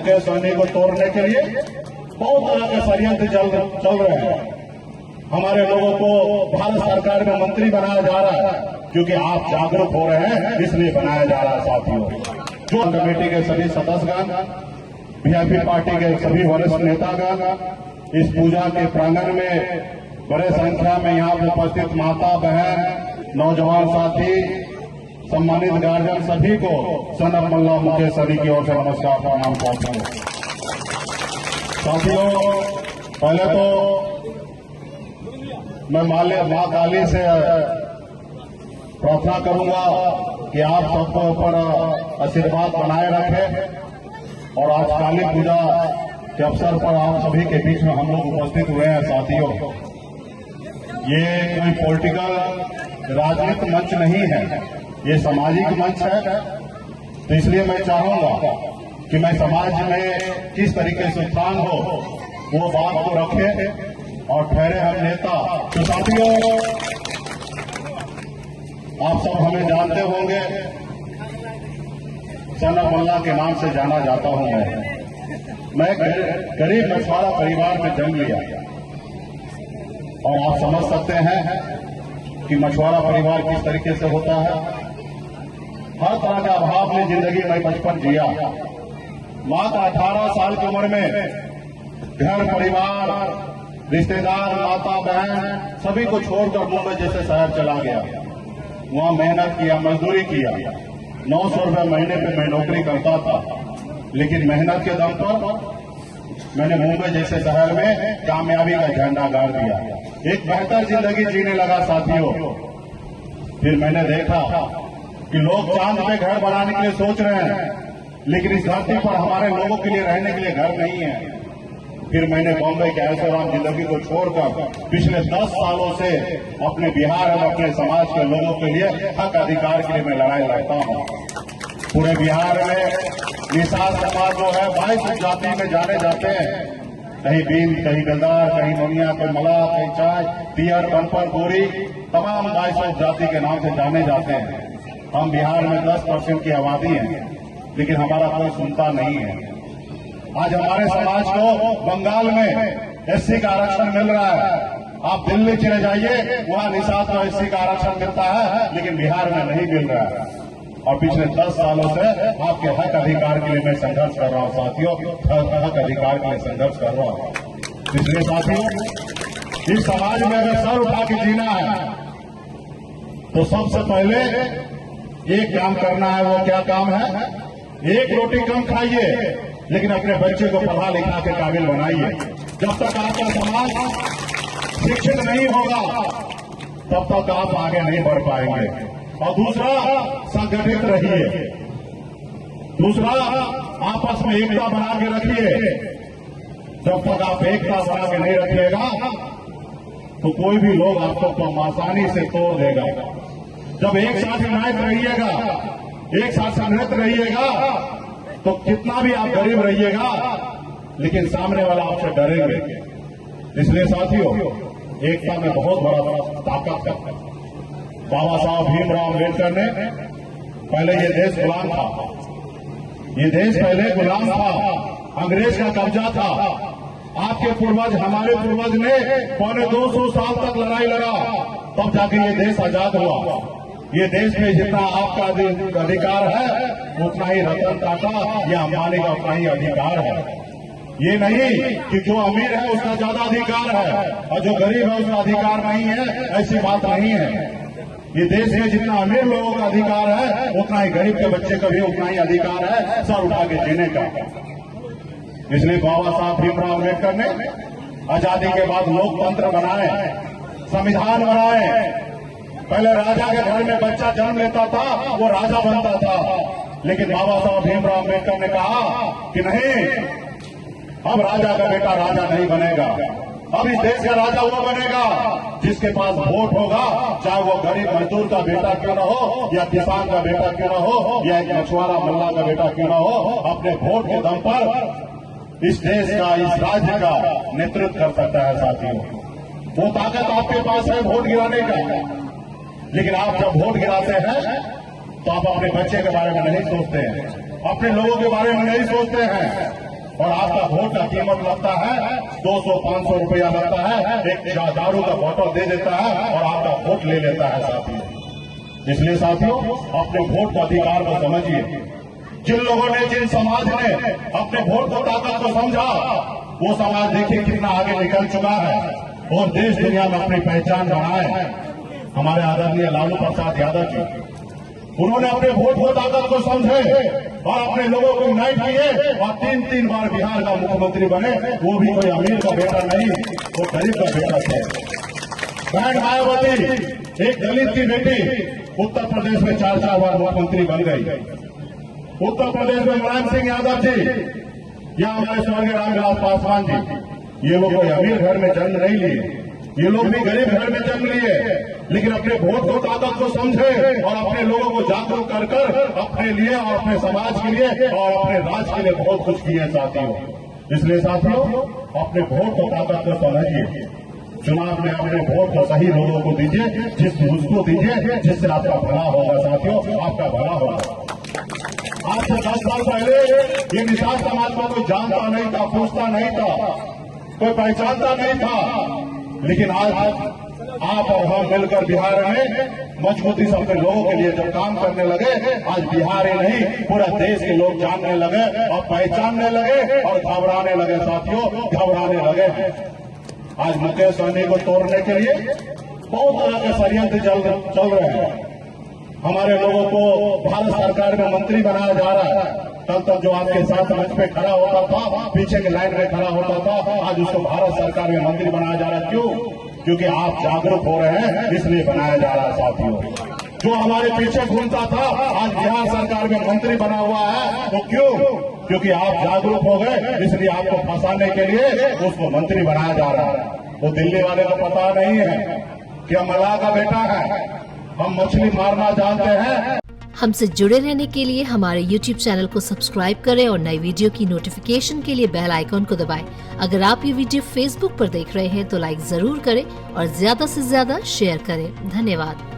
मुकेश सहनी को तोड़ने के लिए बहुत तरह के षड्यंत्र चल रहे हैं। हमारे लोगों को भारत सरकार में मंत्री बनाया जा रहा है क्योंकि आप जागरूक हो रहे हैं, इसलिए बनाया जा रहा है। साथियों, जो कमेटी के सभी सदस्यगण, वीआईपी पार्टी के सभी वरिष्ठ नेतागण इस पूजा के प्रांगण में बड़े संख्या में यहाँ पर उपस्थित माता बहन, नौजवान साथी, सम्मानित गार्जियन, सभी को सन ऑफ मल्ला मुकेश सहनी की ओर से नमस्कार प्रणाम करता हूँ। साथियों, पहले तो मैं माँ काली से प्रार्थना करूंगा कि आप सबको ऊपर आशीर्वाद बनाए रखें और आज काली पूजा के अवसर पर आप सभी के बीच में हम लोग उपस्थित हुए हैं। साथियों, ये कोई पॉलिटिकल राजनीतिक मंच नहीं है, ये सामाजिक मंच है। तो इसलिए मैं चाहूंगा कि मैं समाज में किस तरीके से उत्थान हो वो बात को रखें और ठहरे हम नेता। तो साथियों, आप सब हमें जानते होंगे, सन ऑफ मल्ला के नाम से जाना जाता हूं। मैं गरीब मछुआरा परिवार में जन्म लिया और आप समझ सकते हैं कि मछुआरा परिवार किस तरीके से होता है। हर तरह का अभाव में जिंदगी में बचपन जिया। मात्र 18 साल की उम्र में घर परिवार, रिश्तेदार, माता बहन सभी को छोड़कर मुंबई जैसे शहर चला गया। वहां मेहनत किया, मजदूरी किया। 900 रुपये महीने पे मैं नौकरी करता था, लेकिन मेहनत के दम पर मैंने मुंबई जैसे शहर में कामयाबी का झंडा गाड़ दिया। एक बेहतर जिंदगी जीने लगा। साथियों, फिर मैंने देखा कि लोग चांद पे घर बनाने के लिए सोच रहे हैं, लेकिन इस धरती पर हमारे लोगों के लिए रहने के लिए घर नहीं है। फिर मैंने बॉम्बे के ऐशोआराम जिंदगी को छोड़कर पिछले 10 सालों से अपने बिहार और अपने समाज के लोगों के लिए हक अधिकार के लिए मैं लड़ाई लड़ता हूँ। पूरे बिहार में निषाद समाज जो है 22 जाति में जाने जाते हैं। कहीं बीन, कहीं बेलदार, कहीं नोनिया, कहीं मलाह, कहीं चाय, तियर, कनपर, गोरी, तमाम 22 जाति के नाम से जाने जाते हैं। हम बिहार में 10% की आबादी है, लेकिन हमारा कोई सुनता नहीं है। आज हमारे समाज को बंगाल में एससी का आरक्षण मिल रहा है। आप दिल्ली चले जाइए, वहां निषाद को एससी का आरक्षण मिलता है, लेकिन बिहार में नहीं मिल रहा है। और पिछले 10 सालों से आपके हक अधिकार के लिए मैं संघर्ष कर रहा हूं। साथियों, हक अधिकार के लिए संघर्ष कर रहा हूं। इसलिए साथियों, इस समाज में अगर सर उठा के जीना है तो सबसे पहले एक काम करना है। वो क्या काम है? एक रोटी कम खाइए, लेकिन अपने बच्चे को पढ़ा लिखा के काबिल बनाइए। जब तक आपका समाज शिक्षित नहीं होगा, तब तक आप आगे नहीं बढ़ पाएंगे। और दूसरा, संगठित रहिए। दूसरा, आपस में एकता बना के रखिए। जब तक आप एकता बना के नहीं रखिएगा तो कोई भी लोग आपको आसानी से तोड़ देगा। जब एक साथ यूनाइट रहिएगा, एक साथ संगठित रहिएगा, तो कितना भी आप गरीब रहिएगा, लेकिन सामने वाला आपसे डरेंगे। इसलिए साथियों, एकता में बहुत बड़ा ताकत है। बाबा साहब भीमराव अम्बेडकर ने पहले ये देश गुलाम था। ये देश पहले गुलाम था, अंग्रेज का कब्जा था। आपके पूर्वज, हमारे पूर्वज ने 250 साल तक लड़ाई लड़ा, तब जाके ये देश आजाद हुआ। ये देश में जितना आपका अधिकार है, उतना ही रतन टाटा या अंबानी का उतना ही अधिकार है। ये नहीं कि जो अमीर है उसका ज्यादा अधिकार है और जो गरीब है उसका अधिकार नहीं है, ऐसी बात नहीं है। ये देश में जितना अमीर लोगों का अधिकार है, उतना ही गरीब के बच्चे का भी उतना ही अधिकार है सर उठा के जीने का। इसलिए बाबा साहब भीमराव अम्बेडकर ने आजादी के बाद लोकतंत्र बनाए, संविधान बनाए। पहले राजा के घर में बच्चा जन्म लेता था, वो राजा बनता था, लेकिन बाबा साहब भीमराव अम्बेडकर ने कहा कि नहीं, अब राजा का बेटा राजा नहीं बनेगा। अब इस देश का राजा वो बनेगा जिसके पास वोट होगा, चाहे वो गरीब मजदूर का बेटा क्यों न हो, या किसान का बेटा क्यों न हो, या एक मछुआरा मल्ला का बेटा क्यों न हो। अपने वोट के दम पर इस देश का, इस राज्य का नेतृत्व कर सकता है। साथियों, वो ताकत आपके पास है वोट गिराने का, लेकिन आप जब वोट गिराते हैं तो आप अपने बच्चे के बारे में नहीं सोचते हैं, अपने लोगों के बारे में नहीं सोचते हैं। और आपका वोट का कीमत लगता है 200-500 रुपया लगता है, एक दारू का बोतल दे देता है और आपका वोट ले लेता है साथियों। इसलिए साथियों, अपने वोट का अधिकार को समझिए। जिन लोगों ने, जिन समाज ने अपने वोट को ताकत को समझा, वो समाज देखिए कितना आगे निकल चुका है और देश दुनिया में अपनी पहचान बनाए। हमारे आदरणीय लालू प्रसाद यादव जी, उन्होंने अपने वोट को ताकत को समझे और अपने लोगों को न्याय दिए और 3 बार बिहार का मुख्यमंत्री बने। वो भी कोई अमीर का बेटा नहीं, वो गरीब का बेटा थे। बहन मायावती, एक दलित की बेटी, उत्तर प्रदेश में 4 बार मुख्यमंत्री बन गई। उत्तर प्रदेश में मुलायम सिंह यादव जी या हमारे स्वर्गीय रामविलास पासवान जी, ये लोग कोई अमीर घर में जन्म नहीं लिए, ये लोग भी गरीब घर में जन्म लिए, लेकिन अपने वोट को ताकत को समझे और अपने लोगों को जागरूक कर कर अपने लिए और अपने समाज के लिए और अपने राज्य के लिए बहुत कुछ किए साथियों। इसलिए साथियों, अपने वोट को ताकत को समझिए। चुनाव में अपने वोट को सही लोगों को दीजिए, उसको दीजिए जिससे आपका भला होगा साथियों, आपका भला होगा। आज से 10 साल पहले ये निषाद समाज को कोई जानता नहीं था, पूछता नहीं था, कोई पहचानता नहीं था, लेकिन आज आप और हम मिलकर बिहार में मजबूती से अपने लोगों के लिए जब काम करने लगे, आज बिहार ही नहीं पूरा देश के लोग जानने लगे और पहचानने लगे और घबराने लगे साथियों, घबराने लगे। आज मुकेश सहनी को तोड़ने के लिए बहुत तरह के षड्यंत्र चल रहे हैं। हमारे लोगों को भारत सरकार में मंत्री बनाया जा रहा है। कल तक जो आपके साथ मंच पे खड़ा होता था, पीछे के लाइन में खड़ा होता था, आज उसको भारत सरकार में मंत्री बनाया जा रहा है। क्यों? क्योंकि आप जागरूक हो रहे हैं, इसलिए बनाया जा रहा है साथियों। जो हमारे पीछे घूमता था, आज बिहार सरकार में मंत्री बना हुआ है, तो क्यों? क्योंकि आप जागरूक हो गए, इसलिए आपको फंसाने के लिए उसको मंत्री बनाया जा रहा है। वो दिल्ली वाले को पता नहीं है कि हम मल्लाह का बेटा है, हम मछली मारना जानते हैं। हमसे जुड़े रहने के लिए हमारे YouTube चैनल को सब्सक्राइब करें और नई वीडियो की नोटिफिकेशन के लिए बेल आइकॉन को दबाएं। अगर आप ये वीडियो Facebook पर देख रहे हैं तो लाइक जरूर करें और ज्यादा से ज्यादा शेयर करें। धन्यवाद।